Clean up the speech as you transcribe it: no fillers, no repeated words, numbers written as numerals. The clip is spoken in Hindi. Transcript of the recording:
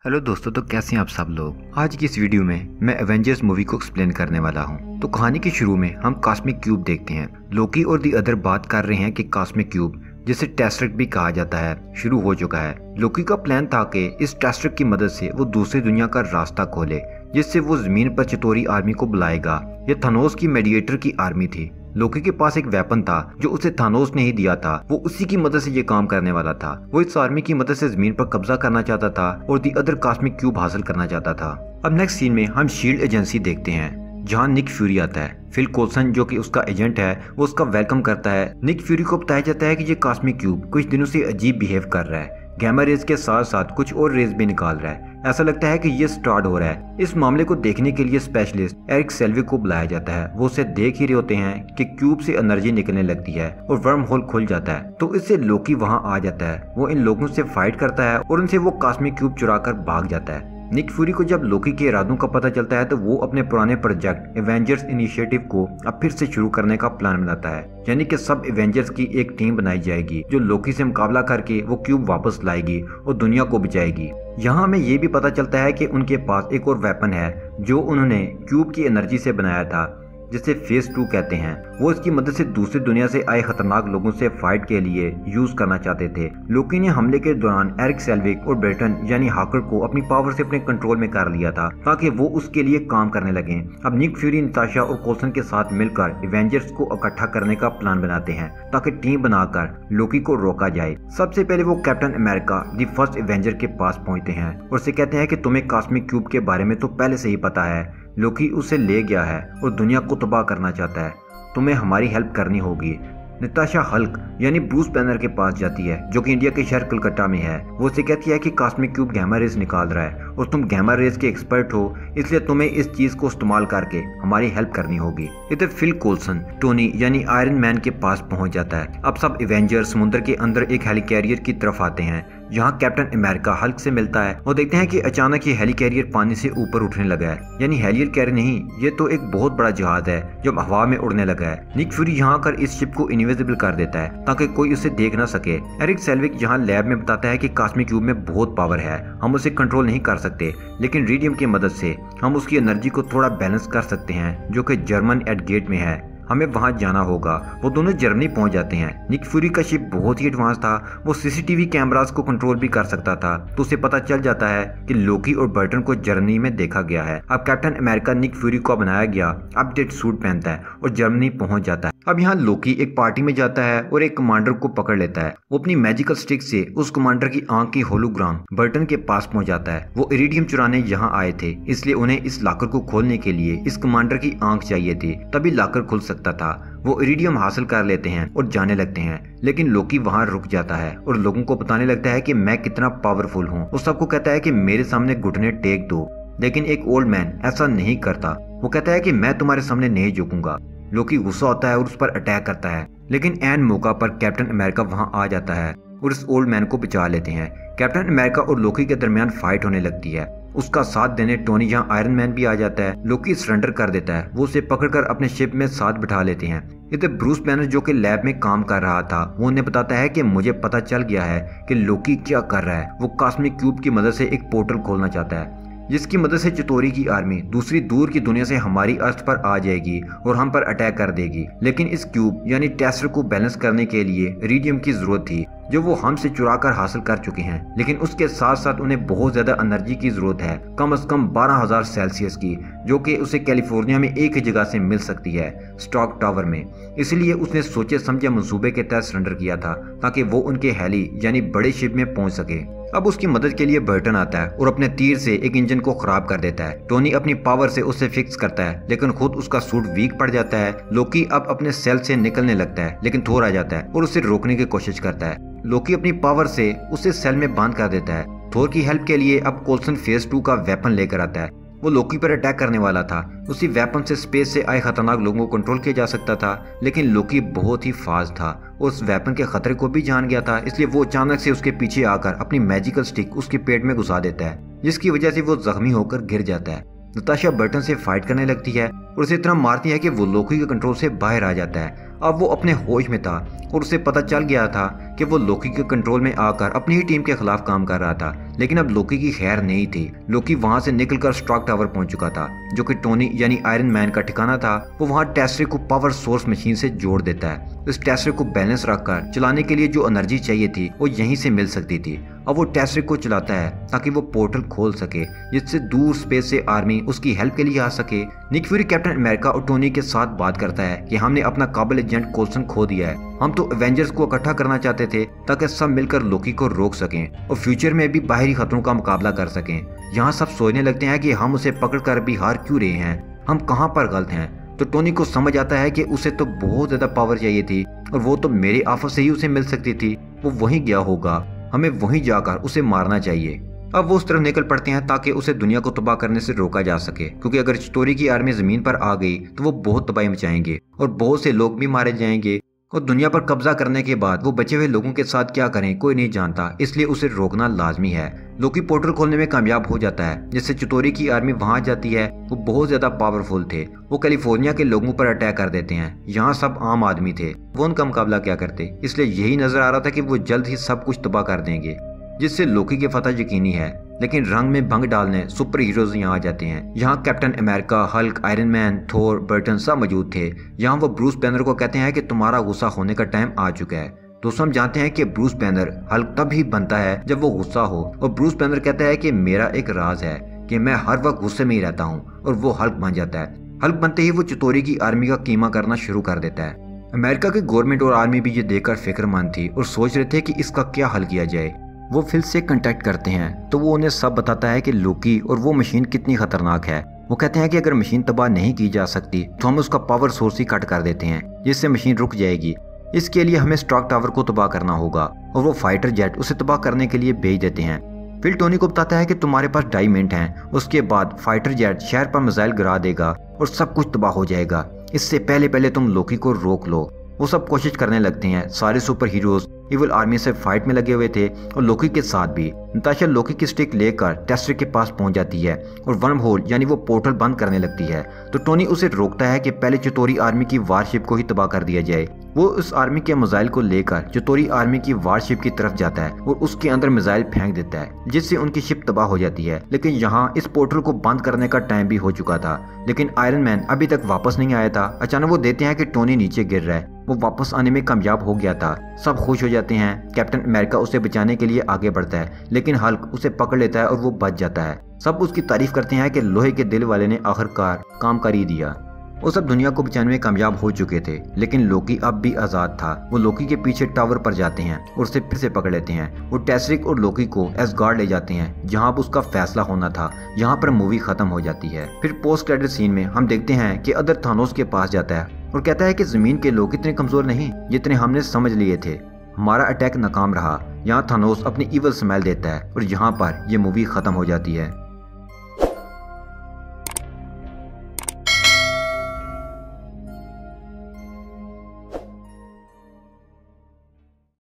हेलो दोस्तों, तो कैसे हैं आप सब लोग। आज की इस वीडियो में मैं एवेंजर्स मूवी को एक्सप्लेन करने वाला हूं। तो कहानी के शुरू में हम कॉस्मिक क्यूब देखते हैं। लोकी और दी अदर बात कर रहे हैं कि कॉस्मिक क्यूब, जिसे टेस्ट्रिक भी कहा जाता है, शुरू हो चुका है। लोकी का प्लान था कि इस टेस्ट्रिक की मदद से वो दूसरी दुनिया का रास्ता खोले, जिससे वो जमीन पर चितौरी आर्मी को बुलाएगा। ये थानोस की मेडिएटर की आर्मी थी। लोकी के पास एक वेपन था जो उसे थानोस ने ही दिया था। वो उसी की मदद से ये काम करने वाला था। वो इस आर्मी की मदद से जमीन पर कब्जा करना चाहता था और दी अदर कॉस्मिक क्यूब हासिल करना चाहता था। अब नेक्स्ट सीन में हम शील्ड एजेंसी देखते हैं, जहाँ निक फ्यूरी आता है। फिल कोल्सन जो कि उसका एजेंट है, वो उसका वेलकम करता है। निक फ्यूरी को बताया जाता है कि ये कॉस्मिक क्यूब कुछ दिनों से अजीब बिहेव कर रहा है। गैमा रेज के साथ साथ कुछ और रेज भी निकाल रहा है। ऐसा लगता है कि ये स्टार्ट हो रहा है। इस मामले को देखने के लिए स्पेशलिस्ट एरिक सेल्विक को बुलाया जाता है। वो उसे देख ही रहे होते हैं कि क्यूब से एनर्जी निकलने लगती है और वर्म होल खुल जाता है। तो इससे लोकी वहां आ जाता है। वो इन लोगों से फाइट करता है और उनसे वो कॉस्मिक क्यूब चुरा कर भाग जाता है। निक फ्यूरी को जब लोकी के इरादों का पता चलता है तो वो अपने पुराने प्रोजेक्ट एवेंजर्स इनिशिएटिव को अब फिर से शुरू करने का प्लान बनाता है। यानी कि सब एवेंजर्स की एक टीम बनाई जाएगी जो लोकी से मुकाबला करके वो क्यूब वापस लाएगी और दुनिया को बचाएगी। यहाँ हमें ये भी पता चलता है कि उनके पास एक और वेपन है जो उन्होंने क्यूब की एनर्जी से बनाया था, जिसे फेज 2 कहते हैं। वो इसकी मदद से दूसरी दुनिया से आए खतरनाक लोगों से फाइट के लिए यूज करना चाहते थे। लोकी ने हमले के दौरान एरिक सेल्विक और ब्रेटन यानी हाकर को अपनी पावर से अपने कंट्रोल में कर लिया था ताकि वो उसके लिए काम करने लगे। अब निक फ्यूरी, नताशा और कोल्सन के साथ मिलकर एवेंजर्स को इकट्ठा करने का प्लान बनाते हैं ताकि टीम बनाकर लोकी को रोका जाए। सबसे पहले वो captain America the first Avenger के पास पहुंचते हैं और उसे कहते हैं कि तुम्हें कॉस्मिक क्यूब के बारे में तो पहले से ही पता है। लोकी उसे ले गया है और दुनिया को तबाह करना चाहता है। तुम्हें हमारी हेल्प करनी होगी। नताशा हल्क यानी ब्रूस बैनर के पास जाती है, जो कि इंडिया के शहर कलकत्ता में है। वो उसे कहती है कि कॉस्मिक क्यूब गैमा रेज निकाल रहा है और तुम गैमा रेज के एक्सपर्ट हो, इसलिए तुम्हें इस चीज को इस्तेमाल करके हमारी हेल्प करनी होगी। इधर फिल कोल्सन टोनी यानी आयरन मैन के पास पहुंच जाता है। अब सब एवेंजर समुद्र के अंदर एक हेलीकैरियर की तरफ आते हैं, जहाँ कैप्टन अमेरिका हल्क से मिलता है और देखते हैं कि अचानक ये हेलीकैरियर पानी से ऊपर उठने लगा है। यानी हेलीकैरियर नहीं, ये तो एक बहुत बड़ा जहाज है जो हवा में उड़ने लगा है। निक फ्यूरी यहाँ आकर इस शिप को इनविजिबल कर देता है ताकि कोई उसे देख ना सके। एरिक सेल्विक यहाँ लैब में बताता है कि कॉस्मिक क्यूब में बहुत पावर है, हम उसे कंट्रोल नहीं कर सकते, लेकिन रेडियम की मदद से हम उसकी एनर्जी को थोड़ा बैलेंस कर सकते हैं, जो कि जर्मन एट गेट में है। हमें वहां जाना होगा। वो दोनों जर्मनी पहुंच जाते हैं। निक फ्यूरी का शिप बहुत ही एडवांस था। वो सीसीटीवी कैमरास को कंट्रोल भी कर सकता था, तो उसे पता चल जाता है कि लोकी और बर्टन को जर्मनी में देखा गया है। अब कैप्टन अमेरिका निक फ्यूरी को बनाया गया अपडेट सूट पहनता है और जर्मनी पहुंच जाता है। अब यहाँ लोकी एक पार्टी में जाता है और एक कमांडर को पकड़ लेता है। वो अपनी मैजिकल स्टिक से उस कमांडर की आंख की होलोग्राम बर्टन के पास पहुंच जाता है। वो इरिडियम चुराने यहाँ आए थे, इसलिए उन्हें इस लॉकर को खोलने के लिए इस कमांडर की आंख चाहिए थी, तभी लॉकर खुल सकता था। वो इरिडियम हासिल कर लेते हैं और जाने लगते हैं, लेकिन लोकी वहां रुक जाता है और लोगों को बताने लगता है कि मैं कितना पावरफुल हूँ। वो सबको कहता है कि मेरे सामने घुटने टेक दो, लेकिन एक ओल्ड मैन ऐसा नहीं करता। वो कहता है कि मैं तुम्हारे सामने नहीं झुकूंगा। लोकी गुस्सा होता है और उस पर अटैक करता है, लेकिन एन मौका पर कैप्टन अमेरिका वहां आ जाता है और इस ओल्ड मैन को बचा लेते हैं। कैप्टन अमेरिका और लोकी के दरमियान फाइट होने लगती है। उसका साथ देने टोनी यहाँ आयरन मैन भी आ जाता है। लोकी सरेंडर कर देता है। वो उसे पकड़कर अपने शिप में साथ बिठा लेते हैं। इधर ब्रूस बैनर जो कि लैब में काम कर रहा था, वो उन्हें बताता है कि मुझे पता चल गया है कि लोकी क्या कर रहा है। वो कॉस्मिक क्यूब की मदद से एक पोर्टल खोलना चाहता है, जिसकी मदद से चितौरी की आर्मी दूसरी दूर की दुनिया से हमारी अर्थ पर आ जाएगी और हम पर अटैक कर देगी। लेकिन इस क्यूब यानी टेस्टर को बैलेंस करने के लिए रेडियम की जरूरत थी, जो वो हमसे चुरा कर हासिल कर चुके हैं। लेकिन उसके साथ साथ उन्हें बहुत ज्यादा एनर्जी की जरूरत है, कम से कम 12,000 सेल्सियस की, जो कि उसे कैलिफोर्निया में एक ही जगह से मिल सकती है, स्टॉक टावर में। इसलिए उसने सोचे समझे मंसूबे के तहत सरेंडर किया था ताकि वो उनके हेली यानी बड़े शिप में पहुंच सके। अब उसकी मदद के लिए बर्टन आता है और अपने तीर से एक इंजन को खराब कर देता है। टोनी अपनी पावर से उसे फिक्स करता है, लेकिन खुद उसका सूट वीक पड़ जाता है। लोकी अब अपने सेल से निकलने लगता है, लेकिन थोर आ जाता है और उसे रोकने की कोशिश करता है। लोकी अपनी पावर से उसे सेल में बांध कर देता है। थोर की हेल्प के लिए अब कोल्सन फेज 2 का वेपन लेकर आता है। वो लोकी पर अटैक करने वाला था। उसी वेपन से स्पेस से आए खतरनाक लोगों को कंट्रोल किया जा सकता था, लेकिन लोकी बहुत ही फास्ट था और उस वेपन के खतरे को भी जान गया था। इसलिए वो अचानक से उसके पीछे आकर अपनी मैजिकल स्टिक उसके पेट में घुसा देता है, जिसकी वजह से वो जख्मी होकर गिर जाता है। नताशा बर्टन से फाइट करने लगती है और उसे इतना मारती है कि वो लोकी के कंट्रोल से बाहर आ जाता है। अब वो अपने होश में था और उसे पता चल गया था कि वो लोकी के कंट्रोल में आकर अपनी ही टीम के खिलाफ काम कर रहा था, लेकिन अब लोकी की खैर नहीं थी। लोकी वहां से निकलकर स्ट्राक टावर पहुंच चुका था, जो कि टोनी यानी आयरन मैन का ठिकाना था। वो वहां टेस्ला को पावर सोर्स मशीन से जोड़ देता है। इस टेस्ला को बैलेंस रखकर चलाने के लिए जो एनर्जी चाहिए थी वो यहीं से मिल सकती थी। अब वो टेस्ला को चलाता है ताकि वो पोर्टल खोल सके, जिससे दूर स्पेस से आर्मी उसकी हेल्प के लिए आ सके। निक फ्यूरी कैप्टन अमेरिका और टोनी के साथ बात करता है कि हमने अपना काबिल एजेंट कोल्सन खो दिया है। हम तो एवेंजर्स को इकट्ठा करना चाहते थे ताकि सब मिलकर लोकी को रोक सकें और फ्यूचर में भी बाहरी खतरों का मुकाबला कर सकें। यहाँ सब सोचने लगते हैं कि हम उसे पकड़ कर भी हार क्यों रहे हैं, हम कहाँ पर गलत हैं। तो टोनी को समझ आता है कि उसे तो बहुत ज्यादा पावर चाहिए थी और वो तो मेरे ऑफर से ही उसे मिल सकती थी। वो वहीं गया होगा, हमें वहीं जाकर उसे मारना चाहिए। अब वो उस तरफ निकल पड़ते हैं ताकि उसे दुनिया को तबाह करने से रोका जा सके, क्योंकि अगर चिटोरी की आर्मी जमीन पर आ गई तो वो बहुत तबाही मचाएंगे और बहुत से लोग भी मारे जाएंगे। और दुनिया पर कब्जा करने के बाद वो बचे हुए लोगों के साथ क्या करें कोई नहीं जानता, इसलिए उसे रोकना लाजमी है। लोकी पोर्टल खोलने में कामयाब हो जाता है, जिससे चिटोरी की आर्मी वहां जाती है। वो बहुत ज्यादा पावरफुल थे, वो कैलिफोर्निया के लोगों पर अटैक कर देते हैं। यहाँ सब आम आदमी थे, वो उनका मुकाबला क्या करते, इसलिए यही नजर आ रहा था कि वो जल्द ही सब कुछ तबाह कर देंगे, जिससे लोकी की फतह यकीनी है। लेकिन रंग में भंग डालने सुपर हीरोज यहाँ आ जाते हैं। यहाँ captain America, Hulk, Iron Man, Thor, Burton सब मौजूद थे। यहाँ वो ब्रूस बैनर को कहते हैं कि तुम्हारा गुस्सा होने का टाइम आ चुका है। दोस्तों हम जानते हैं कि ब्रूस बैनर हल्क तब ही बनता है जब वो गुस्सा हो, और ब्रूस बैनर कहता है कि मेरा एक राज है कि मैं हर वक्त गुस्से में ही रहता हूँ, और वो हल्क बन जाता है। हल्क बनते ही वो चिटोरी की आर्मी का कीमा करना शुरू कर देता है। अमेरिका की गवर्नमेंट और आर्मी भी ये देखकर फिक्रमंद थी और सोच रहे थे कि इसका क्या हल किया जाए। वो फिल से कांटेक्ट करते हैं तो वो उन्हें सब बताता है कि लोकी और वो मशीन कितनी खतरनाक है। वो कहते हैं कि अगर मशीन तबाह नहीं की जा सकती तो हम उसका पावर सोर्स ही कट कर देते हैं, जिससे मशीन रुक जाएगी। इसके लिए हमें स्ट्राक टावर को तबाह करना होगा, और वो फाइटर जेट उसे तबाह करने के लिए भेज देते हैं। फिर टोनी को बताता है कि तुम्हारे पास 2.5 मिनट हैं, उसके बाद फाइटर जेट शहर पर मिसाइल गिरा देगा और सब कुछ तबाह हो जाएगा। इससे पहले तुम लोकी को रोक लो। वो सब कोशिश करने लगते हैं। सारे सुपर हीरोज इविल आर्मी से फाइट में लगे हुए थे और लोकी के साथ भी। नताशा लोकी की स्टिक लेकर टेस्ला के पास पहुंच जाती है और वर्म होल यानी वो पोर्टल बंद करने लगती है। तो टोनी उसे रोकता है कि पहले चिटोरी आर्मी की वारशिप को ही तबाह कर दिया जाए। वो उस आर्मी के मिसाइल को लेकर चिटोरी आर्मी की वारशिप की तरफ जाता है और उसके अंदर मिसाइल फेंक देता है, जिससे उनकी शिप तबाह हो जाती है। लेकिन यहाँ इस पोर्टल को बंद करने का टाइम भी हो चुका था, लेकिन आयरन मैन अभी तक वापस नहीं आया था। अचानक वो देखते हैं कि टोनी नीचे गिर रहा है। वो वापस आने में कामयाब हो गया था। सब खुश हो जाते हैं। कैप्टन अमेरिका उसे बचाने के लिए आगे बढ़ता है, लेकिन हल्क उसे पकड़ लेता है और वो बच जाता है। सब उसकी तारीफ करते हैं कि लोहे के दिल वाले ने आखिरकार काम कर ही दिया। वो सब दुनिया को बचाने में कामयाब हो चुके थे, लेकिन लोकी अब भी आजाद था। वो लोकी के पीछे टावर पर जाते हैं और उसे फिर से पकड़ लेते हैं। वो टेस्रिक और लोकी को एसगार्ड ले जाते हैं, जहां अब उसका फैसला होना था। यहाँ पर मूवी खत्म हो जाती है। फिर पोस्ट क्रेडिट सीन में हम देखते हैं कि अदर थानोस के पास जाता है और कहता है कि जमीन के लोग इतने कमजोर नहीं जितने हमने समझ लिए थे। हमारा अटैक नाकाम रहा। यहाँ थानोस अपनी इवल स्माइल देता है और यहाँ पर यह मूवी खत्म हो जाती है।